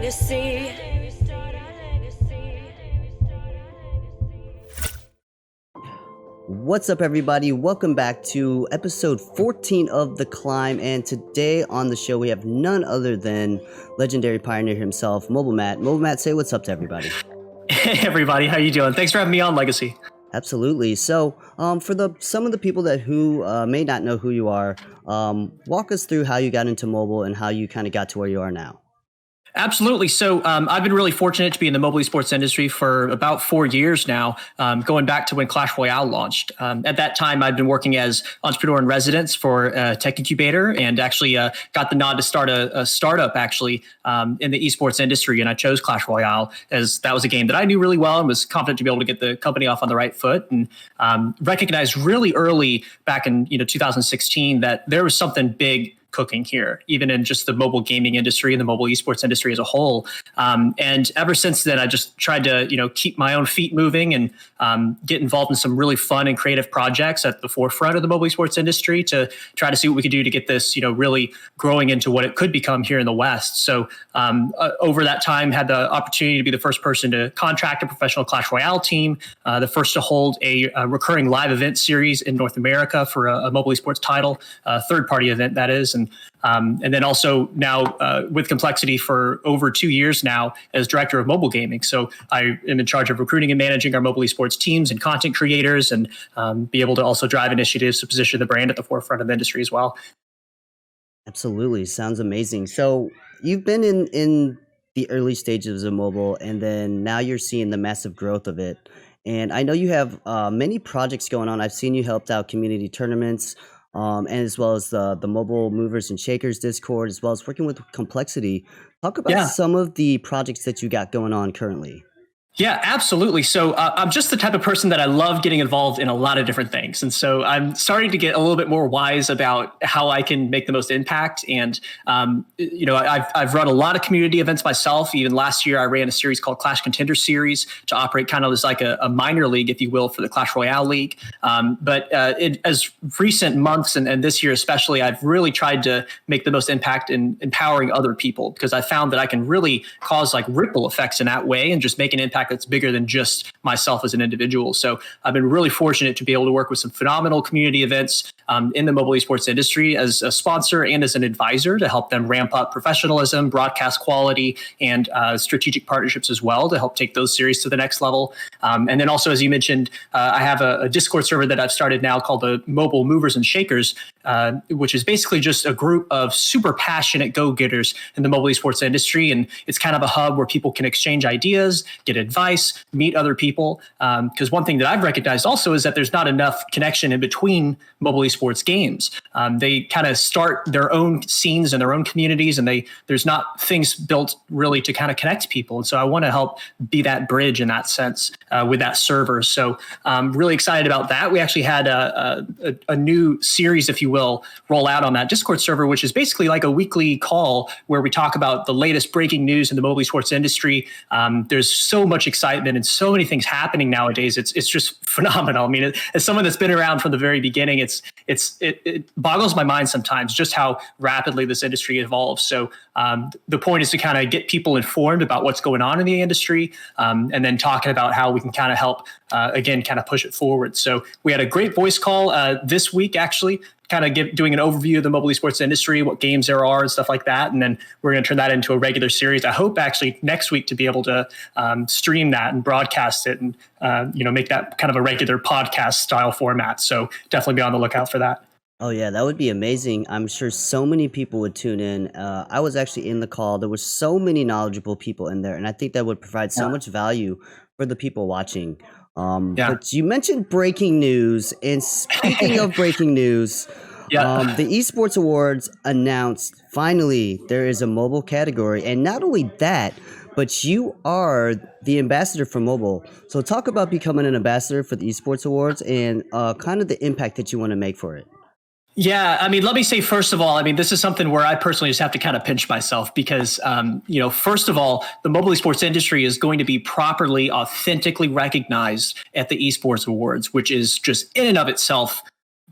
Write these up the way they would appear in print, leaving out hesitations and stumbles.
legacy. What's up, everybody? Welcome back to episode 14 of The Climb, and today on the show we have none other than legendary pioneer himself, MobileMatt. MobileMatt, say what's up to everybody. Hey everybody, how you doing? Thanks for having me on, Legacy. Absolutely. So, for some of the people that may not know who you are, walk us through how you got into mobile and how you kind of got to where you are now. Absolutely. So I've been really fortunate to be in the mobile esports industry for about 4 years now, going back to when Clash Royale launched. At that time, I'd been working as entrepreneur in residence for Tech Incubator and actually got the nod to start a startup actually in the esports industry. And I chose Clash Royale as that was a game that I knew really well and was confident to be able to get the company off on the right foot, and recognized really early back in 2016 that there was something big cooking here, even in just the mobile gaming industry and the mobile esports industry as a whole. And ever since then, I just tried to, keep my own feet moving and get involved in some really fun and creative projects at the forefront of the mobile esports industry to try to see what we could do to get this, really growing into what it could become here in the West. So over that time, had the opportunity to be the first person to contract a professional Clash Royale team, the first to hold a recurring live event series in North America for a mobile esports title, a third-party event that is. And then also now with Complexity for over 2 years now as director of mobile gaming. So I am in charge of recruiting and managing our mobile esports teams and content creators, and be able to also drive initiatives to position the brand at the forefront of the industry as well. Absolutely. Sounds amazing. So you've been in the early stages of mobile, and then now you're seeing the massive growth of it. And I know you have many projects going on. I've seen you helped out community tournaments, and as well as the Mobile Movers and Shakers Discord, as well as working with Complexity. Talk about some of the projects that you got going on currently. Yeah, absolutely. So I'm just the type of person that I love getting involved in a lot of different things. And so I'm starting to get a little bit more wise about how I can make the most impact. And, I've run a lot of community events myself. Even last year, I ran a series called Clash Contender Series to operate kind of as like a minor league, if you will, for the Clash Royale League. But as recent months and this year especially, I've really tried to make the most impact in empowering other people, because I found that I can really cause like ripple effects in that way and just make an impact that's bigger than just myself as an individual. So I've been really fortunate to be able to work with some phenomenal community events in the mobile esports industry as a sponsor and as an advisor to help them ramp up professionalism, broadcast quality, and strategic partnerships as well to help take those series to the next level. And then also, as you mentioned, I have a Discord server that I've started now called the Mobile Movers and Shakers, which is basically just a group of super passionate go-getters in the mobile esports industry. And it's kind of a hub where people can exchange ideas, get advice, meet other people. Because one thing that I've recognized also is that there's not enough connection in between mobile esports games. They kind of start their own scenes and their own communities, and there's not things built really to kind of connect people. And so I want to help be that bridge in that sense with that server. So I'm really excited about that. We actually had a new series, if you will, roll out on that Discord server, which is basically like a weekly call where we talk about the latest breaking news in the mobile esports industry. There's so much excitement and so many things happening nowadays. It's just phenomenal. I mean, as someone that's been around from the very beginning, it boggles my mind sometimes just how rapidly this industry evolves. So the point is to kind of get people informed about what's going on in the industry, and then talking about how we can kind of help, again, kind of push it forward. So we had a great voice call this week, actually, kind of doing an overview of the mobile esports industry, what games there are and stuff like that. And then we're going to turn that into a regular series. I hope actually next week to be able to stream that and broadcast it and, make that kind of a regular podcast style format. So definitely be on the lookout for that. Oh, yeah, that would be amazing. I'm sure so many people would tune in. I was actually in the call. There were so many knowledgeable people in there, and I think that would provide so much value for the people watching. But you mentioned breaking news, and speaking of breaking news, the eSports Awards announced finally there is a mobile category, and not only that, but you are the ambassador for mobile. So talk about becoming an ambassador for the eSports Awards and kind of the impact that you want to make for it. Yeah, I mean, let me say, first of all, I mean, this is something where I personally just have to kind of pinch myself because, first of all, the mobile esports industry is going to be properly, authentically recognized at the eSports Awards, which is just in and of itself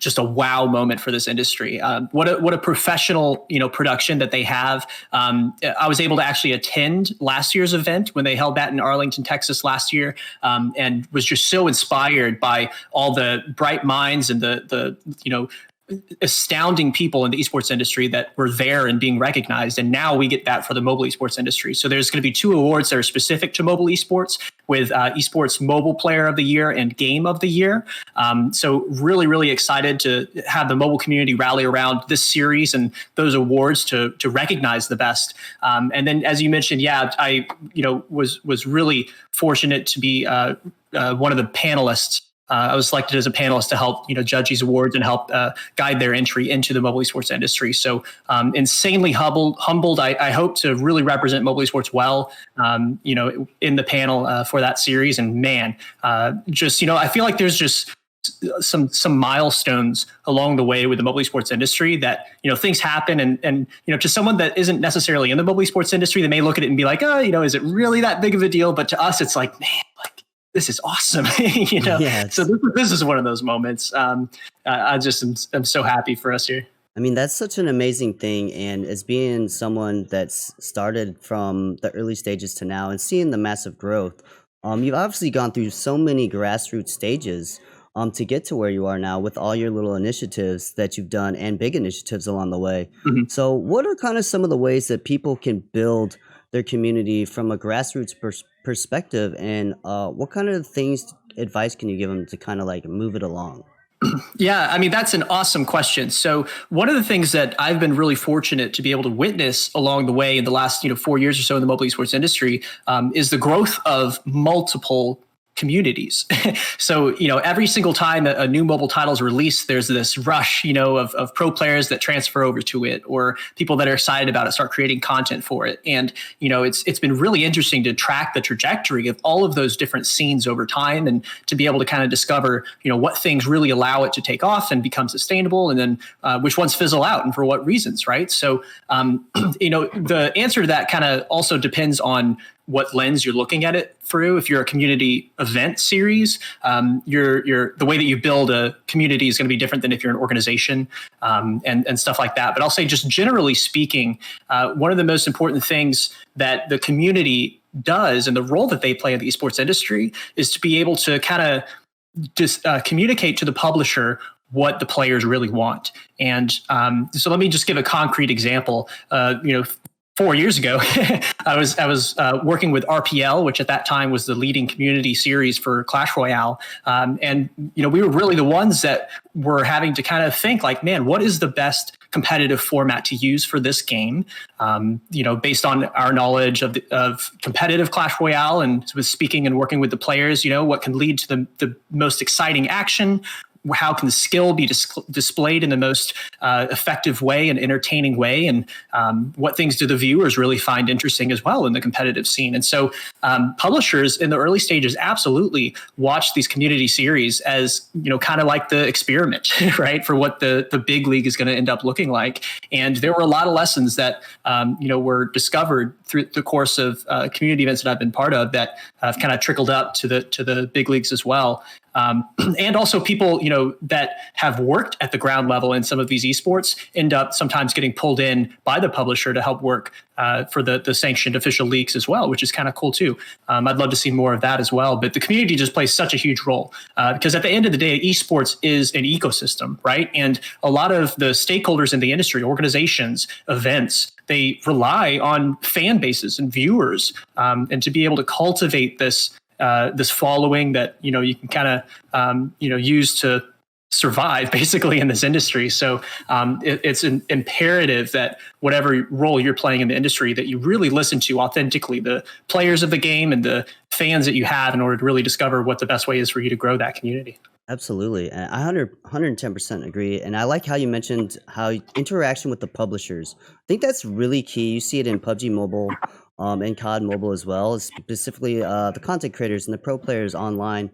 just a wow moment for this industry. What a professional, production that they have. I was able to actually attend last year's event when they held that in Arlington, Texas last year, and was just so inspired by all the bright minds and the astounding people in the esports industry that were there and being recognized. And now we get that for the mobile esports industry. So there's going to be 2 awards that are specific to mobile esports, with esports mobile player of the year and game of the year. So really, really excited to have the mobile community rally around this series and those awards to recognize the best. And then, as you mentioned, I was really fortunate to be one of the panelists. I was selected as a panelist to help, judge these awards and help guide their entry into the mobile esports industry. So insanely humbled. I hope to really represent mobile esports well, in the panel for that series. And man, I feel like there's just some milestones along the way with the mobile esports industry that, things happen and to someone that isn't necessarily in the mobile esports industry, they may look at it and be like, oh, is it really that big of a deal? But to us, it's like, man, this is awesome. Yes. So this is one of those moments. I just am so happy for us here. I mean, that's such an amazing thing. And as being someone that's started from the early stages to now and seeing the massive growth, you've obviously gone through so many grassroots stages to get to where you are now with all your little initiatives that you've done and big initiatives along the way. Mm-hmm. So what are kind of some of the ways that people can build their community from a grassroots perspective, and what kind of advice can you give them to kind of like move it along? Yeah, I mean, that's an awesome question. So one of the things that I've been really fortunate to be able to witness along the way in the last 4 years or so in the mobile esports industry is the growth of multiple communities. So, every single time a new mobile title is released, there's this rush, of pro players that transfer over to it, or people that are excited about it start creating content for it. And, it's been really interesting to track the trajectory of all of those different scenes over time, and to be able to kind of discover, what things really allow it to take off and become sustainable, and then which ones fizzle out and for what reasons, right? So, the answer to that kind of also depends on what lens you're looking at it through. If you're a community event series, the way that you build a community is going to be different than if you're an organization, and stuff like that. But I'll say, just generally speaking, one of the most important things that the community does and the role that they play in the esports industry is to be able to kind of just communicate to the publisher what the players really want. And so let me just give a concrete example. 4 years ago, I was working with RPL, which at that time was the leading community series for Clash Royale. And we were really the ones that were having to kind of think like, man, what is the best competitive format to use for this game? Based on our knowledge of competitive Clash Royale, and with speaking and working with the players, what can lead to the most exciting action? How can the skill be displayed in the most effective way and entertaining way? And what things do the viewers really find interesting as well in the competitive scene? And so publishers in the early stages absolutely watch these community series as, kind of like the experiment, right? For what the big league is going to end up looking like. And there were a lot of lessons that, were discovered through the course of community events that I've been part of that have kind of trickled up to the big leagues as well. And also people, that have worked at the ground level in some of these esports end up sometimes getting pulled in by the publisher to help work for the sanctioned official leagues as well, which is kind of cool too. I'd love to see more of that as well. But the community just plays such a huge role because at the end of the day, esports is an ecosystem, right? And a lot of the stakeholders in the industry, organizations, events, they rely on fan bases and viewers, and to be able to cultivate this following that you can kind of use to survive basically in this industry. So it's an imperative that whatever role you're playing in the industry, that you really listen to authentically the players of the game and the fans that you have in order to really discover what the best way is for you to grow that community. Absolutely. And I 110% agree. And I like how you mentioned how interaction with the publishers. I think that's really key. You see it in PUBG Mobile, and COD Mobile as well, specifically the content creators and the pro players online,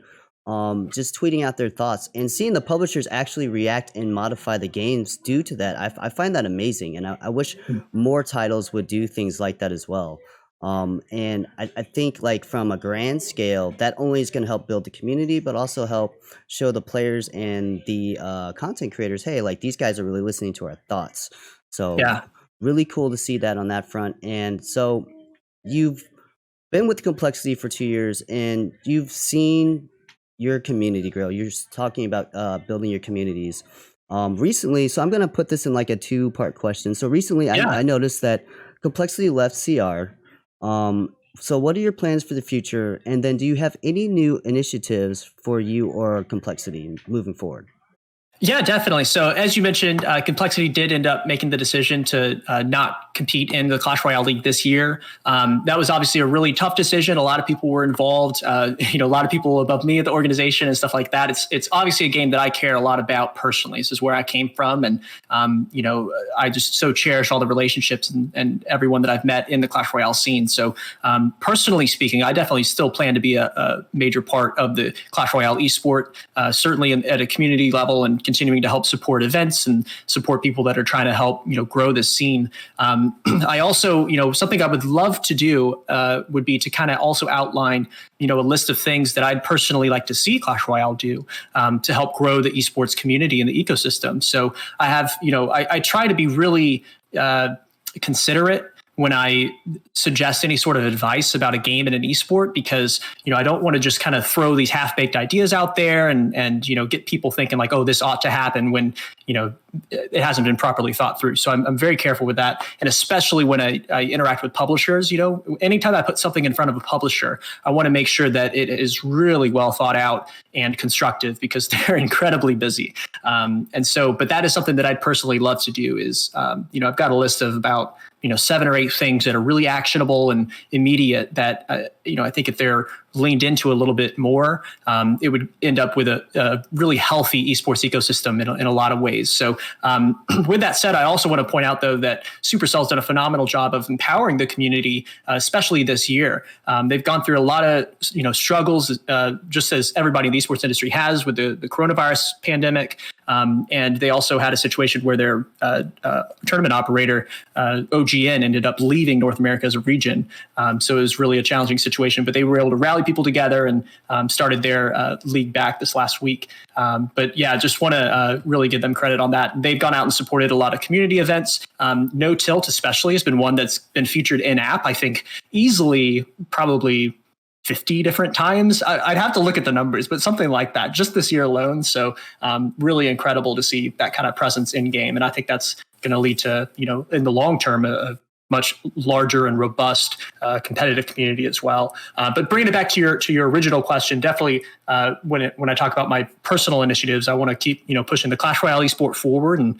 just tweeting out their thoughts and seeing the publishers actually react and modify the games due to that. I find that amazing. And I wish more titles would do things like that as well. And I think like from a grand scale, that only is going to help build the community, but also help show the players and the content creators, hey, like these guys are really listening to our thoughts. So Yeah. really cool to see that on that front. And so you've been with Complexity for 2 years, and you've seen your community grow. You're just talking about building your communities. Recently, so I'm going to put this in like a two-part question. So recently, I Yeah. noticed that Complexity left CR. So what are your plans for the future? And then do you have any new initiatives for you or Complexity moving forward? Yeah, definitely. So, as you mentioned, Complexity did end up making the decision to not compete in the Clash Royale League this year. That was obviously a really tough decision. A lot of people were involved. A lot of people above me at the organization and stuff like that. It's obviously a game that I care a lot about personally. This is where I came from, and I just so cherish all the relationships and everyone that I've met in the Clash Royale scene. So, personally speaking, I definitely still plan to be a major part of the Clash Royale esport, certainly at a community level, and continuing to help support events and support people that are trying to help grow this scene. I also something I would love to do would be to kind of also outline a list of things that I'd personally like to see Clash Royale do to help grow the esports community and the ecosystem. So I have I try to be really considerate when I suggest any sort of advice about a game in an esport, because I don't want to just kind of throw these half-baked ideas out there and get people thinking like, oh, this ought to happen when it hasn't been properly thought through. So I'm very careful with that, and especially when I interact with publishers. Anytime I put something in front of a publisher, I want to make sure that it is really well thought out and constructive, because they're incredibly busy. But that is something that I'd personally love to do. Is I've got a list of about 7 or 8 things that are really actionable and immediate that I think if they're leaned into a little bit more, it would end up with a really healthy esports ecosystem in a lot of ways. So with that said, I also want to point out, though, that Supercell's done a phenomenal job of empowering the community, especially this year. They've gone through a lot of struggles, just as everybody in the esports industry has with the coronavirus pandemic. And they also had a situation where their tournament operator, OGN, ended up leaving North America as a region. So it was really a challenging situation, but they were able to rally people together and started their league back this last week. But yeah, just want to really give them credit on that. They've gone out and supported a lot of community events. No Tilt especially has been one that's been featured in app, I think easily probably 50 different times. I'd have to look at the numbers, but something like that just this year alone. So really incredible to see that kind of presence in game. And I think that's going to lead to, in the long term, a much larger and robust competitive community as well. But bringing it back to your original question, definitely when I talk about my personal initiatives, I want to keep pushing the Clash Royale esport forward and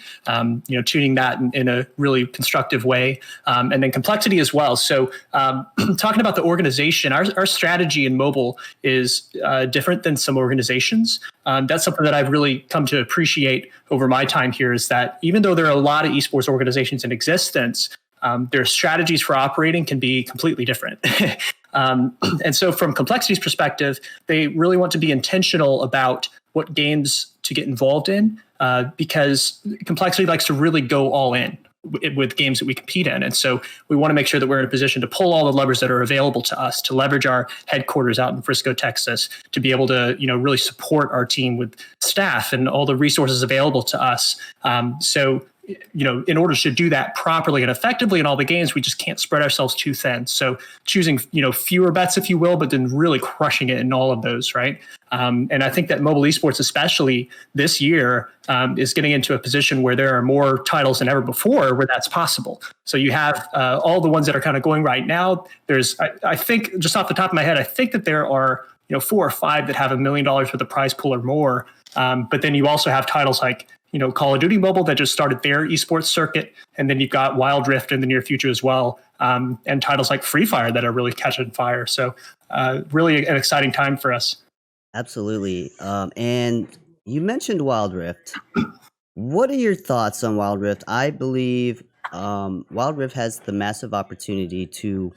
tuning that in a really constructive way, and then complexity as well. So talking about the organization, our strategy in mobile is different than some organizations. That's something that I've really come to appreciate over my time here, is that even though there are a lot of esports organizations in existence, their strategies for operating can be completely different. And so from Complexity's perspective, they really want to be intentional about what games to get involved in, because Complexity likes to really go all in with games that we compete in. And so we want to make sure that we're in a position to pull all the levers that are available to us, to leverage our headquarters out in Frisco, Texas, to be able to really support our team with staff and all the resources available to us. So in order to do that properly and effectively in all the games, we just can't spread ourselves too thin. So choosing, fewer bets, if you will, but then really crushing it in all of those, right? And I think that mobile esports, especially this year, is getting into a position where there are more titles than ever before where that's possible. So you have all the ones that are kind of going right now. There's, I think, just off the top of my head, I think that there are 4 or 5 that have $1 million worth of prize pool or more. But then you also have titles like Call of Duty Mobile that just started their esports circuit. And then you've got Wild Rift in the near future as well. And titles like Free Fire that are really catching fire. So really an exciting time for us. Absolutely. And you mentioned Wild Rift. What are your thoughts on Wild Rift? I believe Wild Rift has the massive opportunity to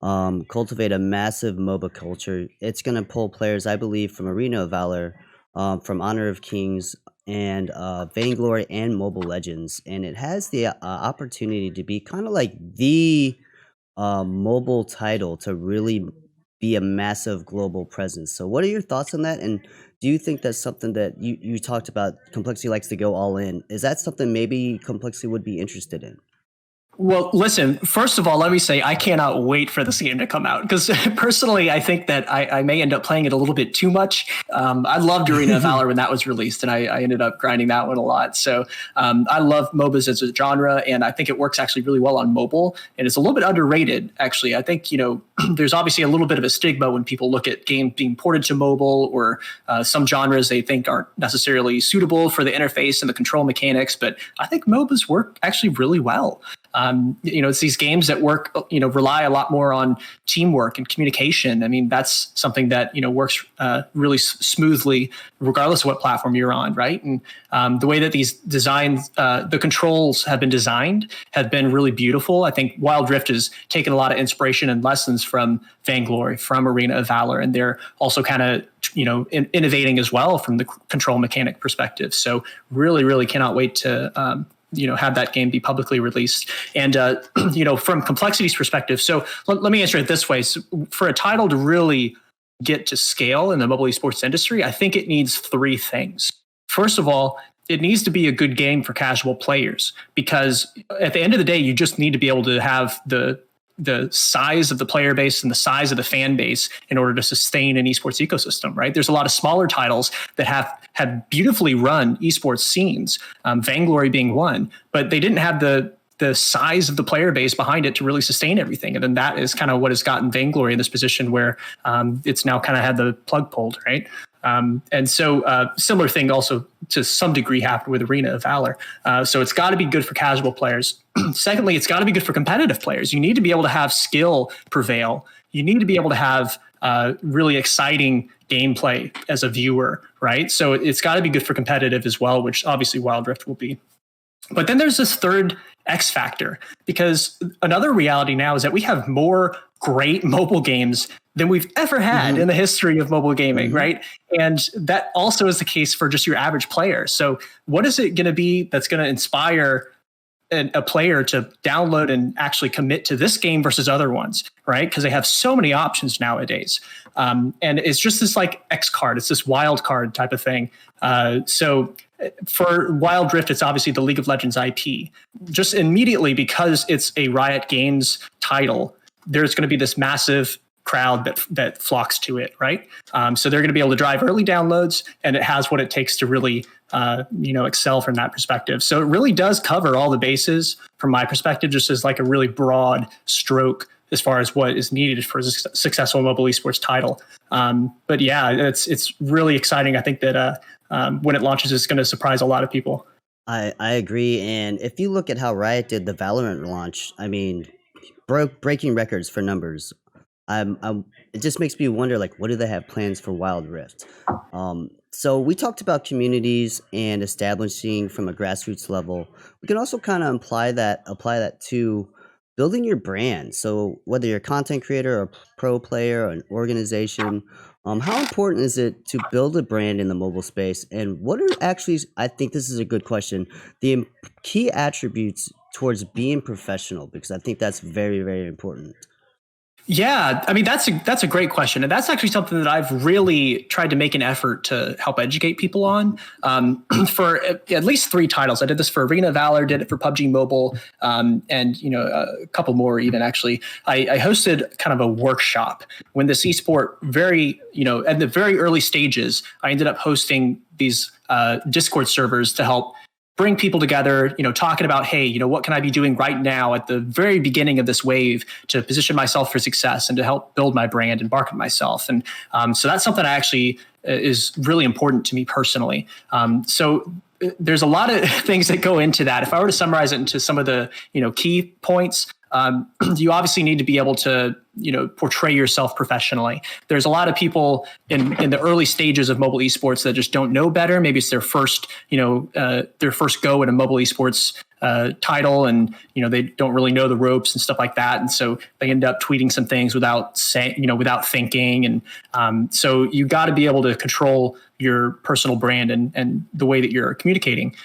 cultivate a massive MOBA culture. It's going to pull players, I believe, from Arena of Valor, from Honor of Kings, and Vainglory and Mobile Legends. And it has the opportunity to be kind of like the mobile title to really be a massive global presence. So what are your thoughts on that? And do you think that's something that you talked about Complexity likes to go all in? Is that something maybe Complexity would be interested in? Well, listen, first of all, let me say I cannot wait for this game to come out because personally, I think that I may end up playing it a little bit too much. I loved Arena of Valor when that was released, and I ended up grinding that one a lot. So I love MOBAs as a genre, and I think it works actually really well on mobile, and it's a little bit underrated, actually. I think, there's obviously a little bit of a stigma when people look at games being ported to mobile or some genres they think aren't necessarily suitable for the interface and the control mechanics, but I think MOBAs work actually really well. It's these games that work, rely a lot more on teamwork and communication. I mean, that's something that, works really smoothly, regardless of what platform you're on, right? And the way that these designs, the controls have been designed have been really beautiful. I think Wild Rift has taken a lot of inspiration and lessons from Vainglory, from Arena of Valor, and they're also kind of, innovating as well from the control mechanic perspective. So really, really cannot wait to, have that game be publicly released. And, from Complexity's perspective, so let me answer it this way. So for a title to really get to scale in the mobile esports industry, I think it needs three things. First of all, it needs to be a good game for casual players, because at the end of the day, you just need to be able to have the size of the player base and the size of the fan base in order to sustain an esports ecosystem, right? There's a lot of smaller titles that have had beautifully run esports scenes, Vainglory being one, but they didn't have the size of the player base behind it to really sustain everything. And then that is kind of what has gotten Vainglory in this position where it's now kind of had the plug pulled, right? And so similar thing also to some degree happened with Arena of Valor. So it's got to be good for casual players. Secondly, it's got to be good for competitive players. You need to be able to have skill prevail. You need to be able to have really exciting gameplay as a viewer, right? So it's got to be good for competitive as well, which obviously Wild Rift will be. But then there's this third X factor, because another reality now is that we have more great mobile games than we've ever had in the history of mobile gaming, right? And that also is the case for just your average player. So what is it going to be that's going to inspire a player to download and actually commit to this game versus other ones, right? Because they have so many options nowadays. And it's just this like X card, it's this wild card type of thing. So for Wild Rift, it's obviously the League of Legends IP. Just immediately, because it's a Riot Games title, there's going to be this massive crowd that flocks to it, right? So they're going to be able to drive early downloads, and it has what it takes to really, excel from that perspective. So it really does cover all the bases from my perspective, just as like a really broad stroke as far as what is needed for a successful mobile esports title. But yeah, it's really exciting. I think that when it launches, it's going to surprise a lot of people. I agree. And if you look at how Riot did the Valorant launch, I mean, breaking records for numbers. It just makes me wonder, like, what do they have plans for Wild Rift? So we talked about communities and establishing from a grassroots level. We can also kind of apply that to building your brand. So whether you're a content creator or a pro player or an organization, how important is it to build a brand in the mobile space? And what are actually, I think this is a good question, the key attributes towards being professional? Because I think that's very, very important. Yeah, I mean, that's a great question. And that's actually something that I've really tried to make an effort to help educate people on for at least 3 titles. I did this for Arena of Valor, did it for PUBG Mobile, and a couple more even actually. I hosted kind of a workshop when this esport at the very early stages. I ended up hosting these Discord servers to help bring people together, talking about, hey, what can I be doing right now at the very beginning of this wave to position myself for success and to help build my brand and market myself. And so that's something that actually is really important to me personally. So there's a lot of things that go into that. If I were to summarize it into some of the, key points, you obviously need to be able to, portray yourself professionally. There's a lot of people in the early stages of mobile esports that just don't know better. Maybe it's their first go at a mobile esports title, and they don't really know the ropes and stuff like that, and so they end up tweeting some things without thinking. And so you got to be able to control your personal brand and the way that you're communicating.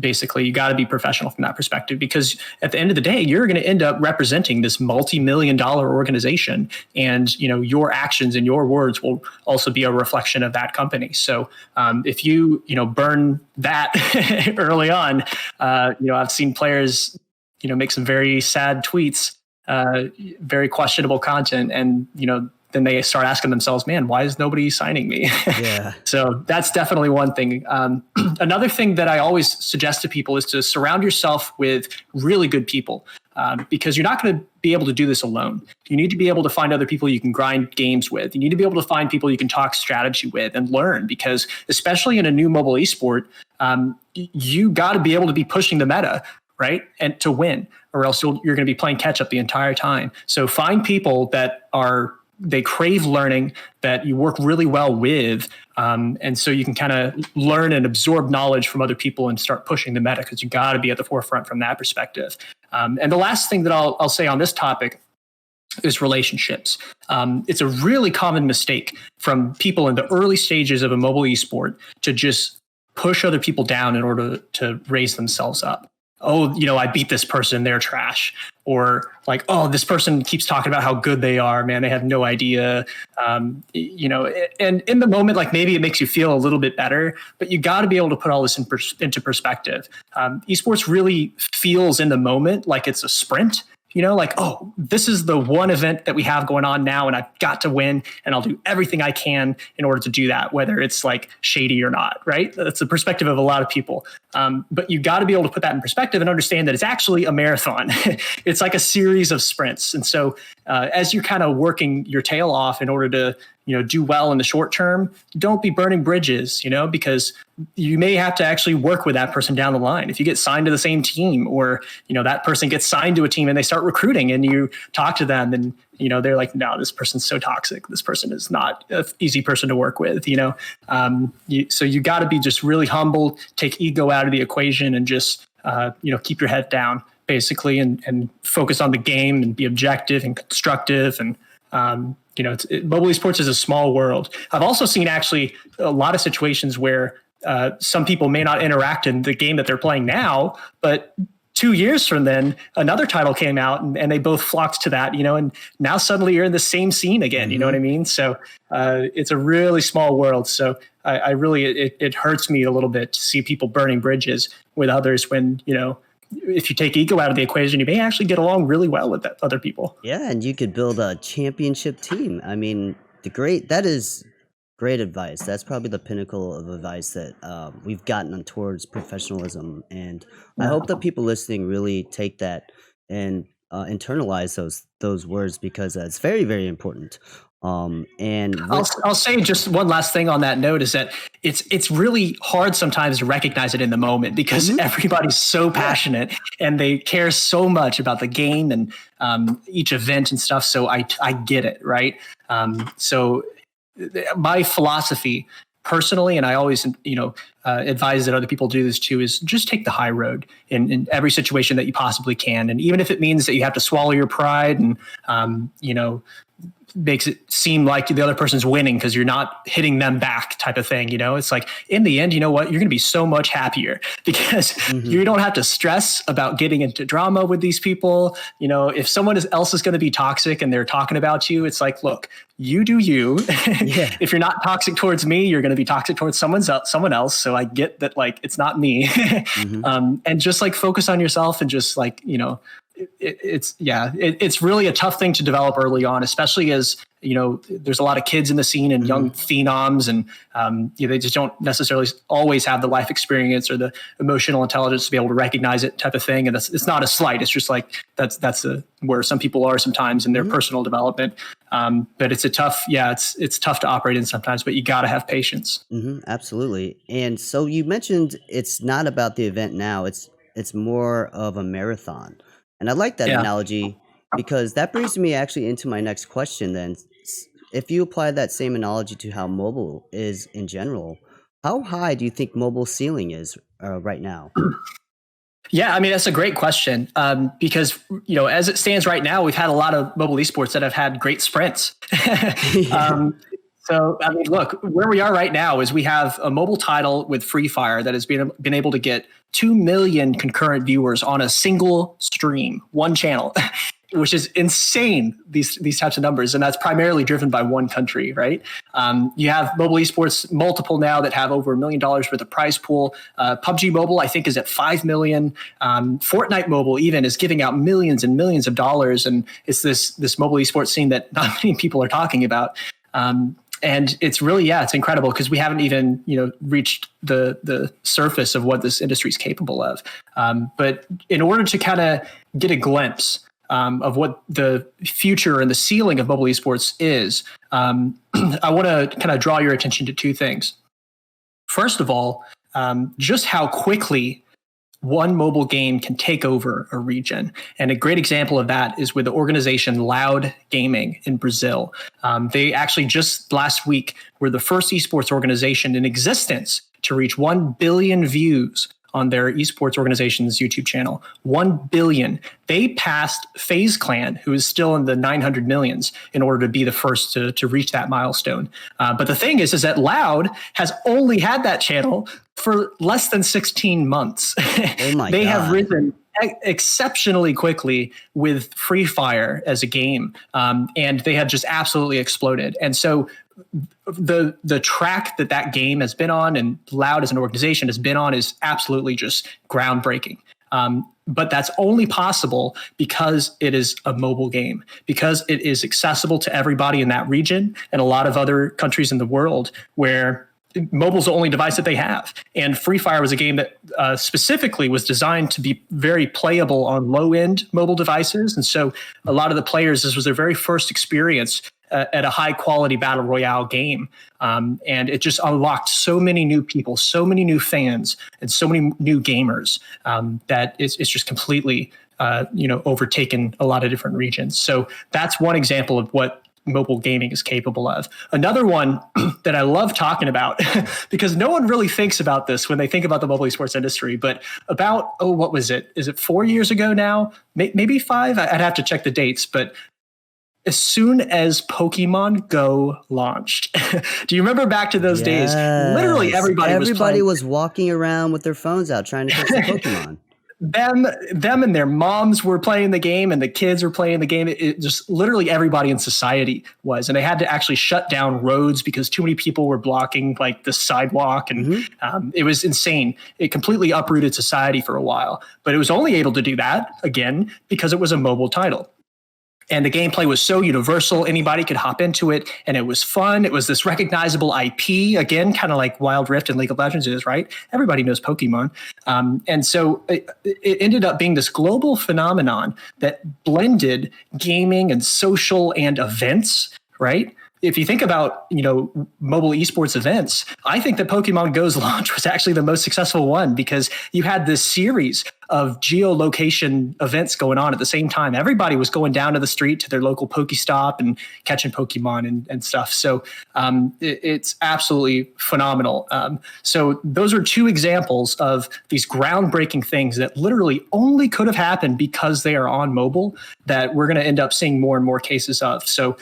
Basically, you got to be professional from that perspective, because at the end of the day, you're going to end up representing this multi-million-dollar organization, and your actions and your words will also be a reflection of that company. So if you burn that early on, I've seen players make some very sad tweets, very questionable content, and then they start asking themselves, man, why is nobody signing me? Yeah. So that's definitely one thing. Another thing that I always suggest to people is to surround yourself with really good people, because you're not going to be able to do this alone. You need to be able to find other people you can grind games with. You need to be able to find people you can talk strategy with and learn, because especially in a new mobile esport, you got to be able to be pushing the meta, right? And to win, or else you're going to be playing catch up the entire time. So find people that they crave learning, that you work really well with. And so you can kind of learn and absorb knowledge from other people and start pushing the meta, because you got to be at the forefront from that perspective. And the last thing that I'll say on this topic is relationships. It's a really common mistake from people in the early stages of a mobile esport to just push other people down in order to raise themselves up. Oh, I beat this person, they're trash. Or like, oh, this person keeps talking about how good they are, man, they have no idea. And in the moment, like maybe it makes you feel a little bit better, but you got to be able to put all this into perspective. Esports really feels in the moment like it's a sprint. Like, oh, this is the one event that we have going on now, and I've got to win, and I'll do everything I can in order to do that, whether it's like shady or not, right? That's the perspective of a lot of people. But you got to be able to put that in perspective and understand that it's actually a marathon. It's like a series of sprints. And so as you're kind of working your tail off in order to do well in the short term, don't be burning bridges, because you may have to actually work with that person down the line. If you get signed to the same team, or, that person gets signed to a team and they start recruiting, and you talk to them and, they're like, no, this person's so toxic. This person is not an easy person to work with, so you got to be just really humble, take ego out of the equation, and just, keep your head down basically, and focus on the game and be objective and constructive. And, mobile esports is a small world. I've also seen actually a lot of situations where some people may not interact in the game that they're playing now, but 2 years from then, another title came out, and they both flocked to that, and now suddenly you're in the same scene again. You know what I mean? So it's a really small world. So I really, it hurts me a little bit to see people burning bridges with others when, if you take ego out of the equation, you may actually get along really well with other people. Yeah, and you could build a championship team. I mean, that is great advice. That's probably the pinnacle of advice that we've gotten towards professionalism. And I hope that people listening really take that and internalize those words, because it's very, very important. And I'll say just one last thing on that note is that it's really hard sometimes to recognize it in the moment, because everybody's so passionate and they care so much about the game and each event and stuff. So I get it, right? So my philosophy personally, and I always advise that other people do this too, is just take the high road in every situation that you possibly can. And even if it means that you have to swallow your pride and makes it seem like the other person's winning because you're not hitting them back type of thing. It's like, in the end, you know what, you're going to be so much happier because you don't have to stress about getting into drama with these people. If someone else is going to be toxic and they're talking about you, it's like, look, you do you. Yeah. If you're not toxic towards me, you're going to be toxic towards someone else. So I get that, like, it's not me. And just like focus on yourself and just like, it's really a tough thing to develop early on, especially as there's a lot of kids in the scene and young phenoms, and they just don't necessarily always have the life experience or the emotional intelligence to be able to recognize it, type of thing. And it's not a slight. It's just like that's where some people are sometimes in their personal development. But it's it's tough to operate in sometimes. But you got to have patience. Absolutely. And so you mentioned it's not about the event now. It's more of a marathon. And I like that analogy, because that brings me actually into my next question then. If you apply that same analogy to how mobile is in general, how high do you think mobile ceiling is right now? Yeah, I mean, that's a great question, because, as it stands right now, we've had a lot of mobile esports that have had great sprints. So, I mean, look, where we are right now is we have a mobile title with Free Fire that has been able to get 2 million concurrent viewers on a single stream, one channel, which is insane, these types of numbers. And that's primarily driven by one country, right? You have mobile esports, multiple now that have over $1 million worth of prize pool. PUBG Mobile, I think, is at 5 million. Fortnite Mobile even is giving out millions and millions of dollars. And it's this mobile esports scene that not many people are talking about. And it's really, it's incredible because we haven't even, reached the surface of what this industry is capable of. But in order to kind of get a glimpse of what the future and the ceiling of mobile esports is, I want to kind of draw your attention to two things. First of all, just how quickly one mobile game can take over a region. And a great example of that is with the organization Loud Gaming in Brazil. They actually just last week were the first esports organization in existence to reach 1 billion views on their esports organization's YouTube channel. 1 billion. They passed FaZe Clan, who is still in the 900 millions, in order to be the first to reach that milestone. But the thing is that Loud has only had that channel for less than 16 months. Oh my They God. have risen exceptionally quickly with Free Fire as a game, and they have just absolutely exploded. And so the track that game has been on, and Loud as an organization has been on, is absolutely just groundbreaking. But that's only possible because it is a mobile game, because it is accessible to everybody in that region and a lot of other countries in the world where mobile's the only device that they have. And Free Fire was a game that specifically was designed to be very playable on low-end mobile devices. And so a lot of the players, this was their very first experience at a high-quality battle royale game. And it just unlocked so many new people, so many new fans, and so many new gamers that it's just completely overtaken a lot of different regions. So that's one example of what mobile gaming is capable of. Another one that I love talking about, because no one really thinks about this when they think about the mobile esports industry, but about, what was it? Is it 4 years ago now? Maybe 5? I'd have to check the dates, but as soon as Pokemon Go launched, do you remember back to those days? Literally everybody was walking around with their phones out trying to catch the Pokemon. Them and their moms were playing the game, and the kids were playing the game. It just literally everybody in society was, and they had to actually shut down roads because too many people were blocking like the sidewalk, and it was insane. It completely uprooted society for a while, but it was only able to do that again because it was a mobile title. And the gameplay was so universal, anybody could hop into it, and it was fun. It was this recognizable IP, again, kind of like Wild Rift and League of Legends is, right? Everybody knows Pokemon. And so it ended up being this global phenomenon that blended gaming and social and events, right? If you think about, mobile esports events, I think that Pokemon Go's launch was actually the most successful one because you had this series of geolocation events going on at the same time. Everybody was going down to the street to their local Pokestop and catching Pokemon and stuff. So it's absolutely phenomenal. So those are two examples of these groundbreaking things that literally only could have happened because they are on mobile that we're going to end up seeing more and more cases of. So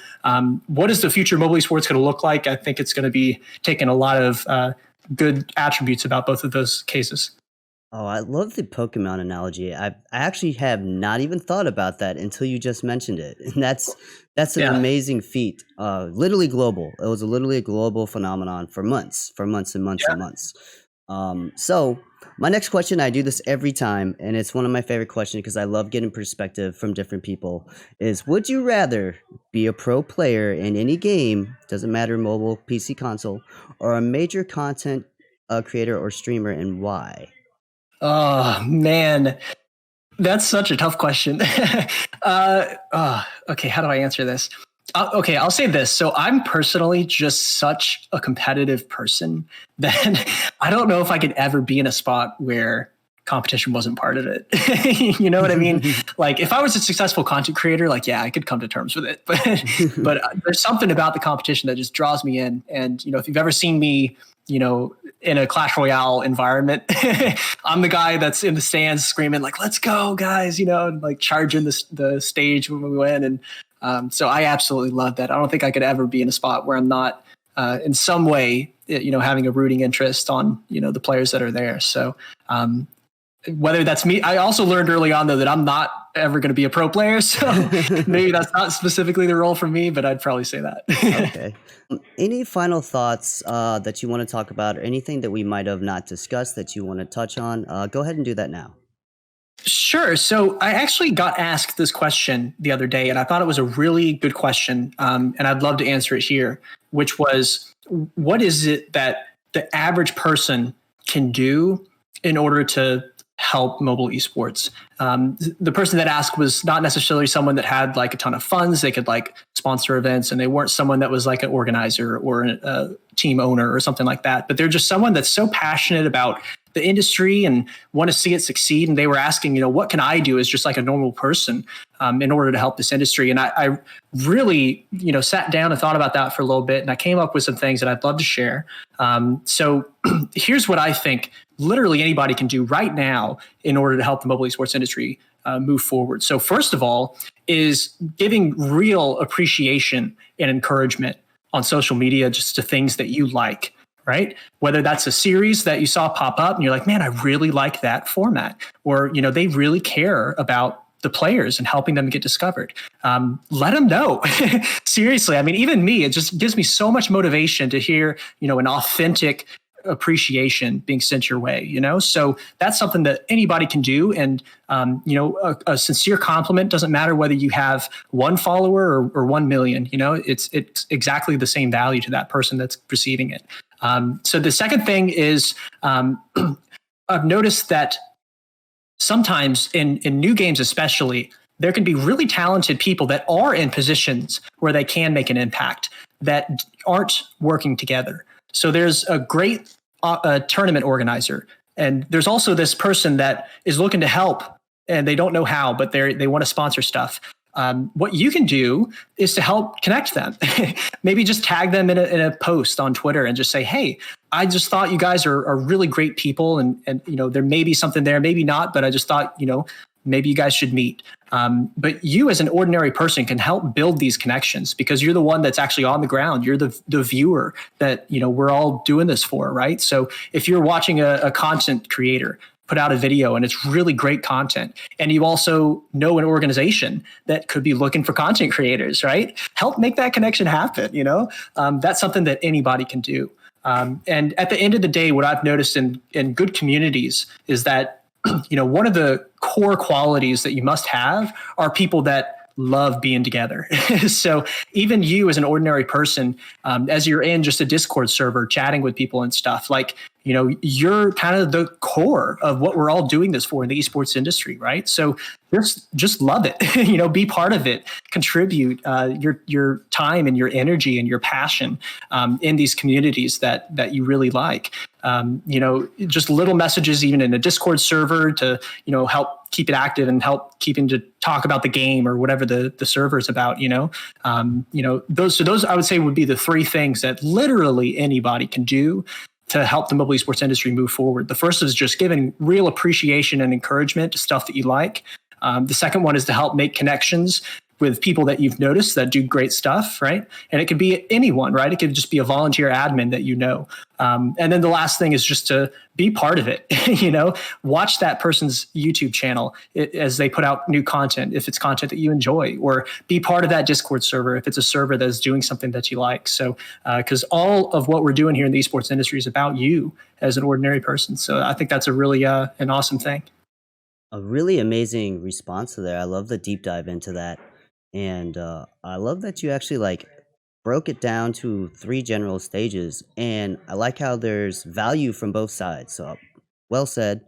what is the future of mobile esports going to look like? I think it's going to be taking a lot of good attributes about both of those cases. Oh, I love the Pokemon analogy. I actually have not even thought about that until you just mentioned it. And that's an amazing feat. Literally global. It was literally a global phenomenon for months and months and months. So my next question, I do this every time, and it's one of my favorite questions because I love getting perspective from different people, is would you rather be a pro player in any game, doesn't matter mobile, PC, console, or a major content creator or streamer, and why? Oh, man, that's such a tough question. Okay, how do I answer this? Okay, I'll say this. So I'm personally just such a competitive person that I don't know if I could ever be in a spot where competition wasn't part of it. You know what I mean? Like if I was a successful content creator, like, yeah, I could come to terms with it. But there's something about the competition that just draws me in. And, if you've ever seen me, in a Clash Royale environment, I'm the guy that's in the stands screaming like, let's go guys, and like charging the stage when we win. And so I absolutely love that. I don't think I could ever be in a spot where I'm not in some way, having a rooting interest on, the players that are there. So whether that's me, I also learned early on though that I'm not ever going to be a pro player. So maybe that's not specifically the role for me, but I'd probably say that. Okay. Any final thoughts that you want to talk about, or anything that we might have not discussed that you want to touch on? Go ahead and do that now. Sure. So I actually got asked this question the other day, and I thought it was a really good question, and I'd love to answer it here, which was, what is it that the average person can do in order to help mobile esports? The person that asked was not necessarily someone that had like a ton of funds. They could like sponsor events, and they weren't someone that was like an organizer or a team owner or something like that. But they're just someone that's so passionate about the industry and want to see it succeed. And they were asking, what can I do as just like a normal person in order to help this industry? And I really, sat down and thought about that for a little bit. And I came up with some things that I'd love to share. So here's what I think literally anybody can do right now in order to help the mobile esports industry move forward. So first of all is giving real appreciation and encouragement on social media, just to things that you like. Right? Whether that's a series that you saw pop up and you're like, man, I really like that format, or, they really care about the players and helping them get discovered. Let them know. Seriously. I mean, even me, it just gives me so much motivation to hear, an authentic appreciation being sent your way, So that's something that anybody can do. And, a sincere compliment doesn't matter whether you have one follower or 1 million, it's exactly the same value to that person that's receiving it. So the second thing is, I've noticed that sometimes in new games, especially, there can be really talented people that are in positions where they can make an impact that aren't working together. So there's a great tournament organizer, and there's also this person that is looking to help and they don't know how, but they want to sponsor stuff. What you can do is to help connect them. Maybe just tag them in a post on Twitter and just say, hey, I just thought you guys are really great people. And there may be something there, maybe not, but I just thought, maybe you guys should meet. But you as an ordinary person can help build these connections because you're the one that's actually on the ground. You're the viewer that, we're all doing this for, right? So if you're watching a content creator put out a video and it's really great content, and you also know an organization that could be looking for content creators, right? Help make that connection happen, That's something that anybody can do. And at the end of the day, what I've noticed in good communities is that one of the core qualities that you must have are people that love being together. So even you as an ordinary person, as you're in just a Discord server chatting with people and stuff, like, you're kind of the core of what we're all doing this for in the esports industry, right? So just love it, be part of it, contribute your time and your energy and your passion in these communities that you really like. Just little messages, even in a Discord server to, help keep it active and help keeping to talk about the game or whatever the server is about, those I would say would be the three things that literally anybody can do to help the mobile esports industry move forward. The first is just giving real appreciation and encouragement to stuff that you like. The second one is to help make connections with people that you've noticed that do great stuff, right? And it could be anyone, right? It could just be a volunteer admin that you know. And then the last thing is just to be part of it, watch that person's YouTube channel as they put out new content, if it's content that you enjoy, or be part of that Discord server if it's a server that is doing something that you like. So, because all of what we're doing here in the esports industry is about you as an ordinary person. So I think that's a really an awesome thing. A really amazing response to there. I love the deep dive into that. And I love that you actually broke it down to 3 general stages, and I like how there's value from both sides. So well said.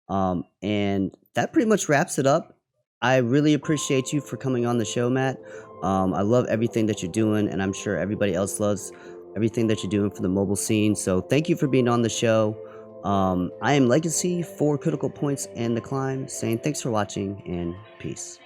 And that pretty much wraps it up. I really appreciate you for coming on the show, Matt. I love everything that you're doing, and I'm sure everybody else loves everything that you're doing for the mobile scene. So thank you for being on the show. I am Legacy for Critical Points and The Climb, saying thanks for watching and peace.